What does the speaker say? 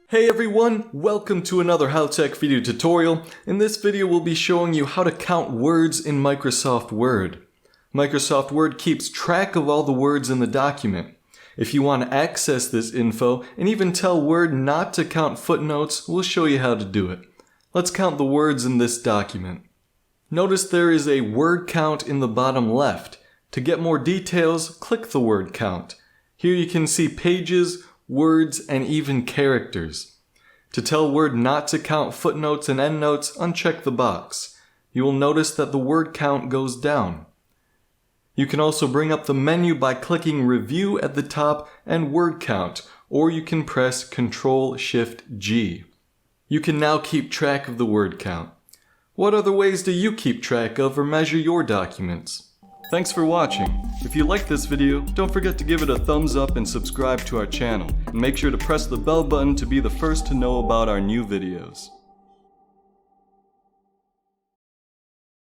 Hey everyone, welcome to another Howtech video tutorial. In this video we'll be showing you how to count words in Microsoft Word. Microsoft Word keeps track of all the words in the document. If you want to access this info and even tell Word not to count footnotes, we'll show you how to do it. Let's count the words in this document. Notice there is a word count in the bottom left. To get more details, click the word count. Here you can see pages, words, and even characters. To tell Word not to count footnotes and endnotes, uncheck the box. You will notice that the word count goes down. You can also bring up the menu by clicking Review at the top and Word Count, or you can press Ctrl+Shift+G. You can now keep track of the word count. What other ways do you keep track of or measure your documents? Thanks for watching. If you liked this video, don't forget to give it a thumbs up and subscribe to our channel. And make sure to press the bell button to be the first to know about our new videos.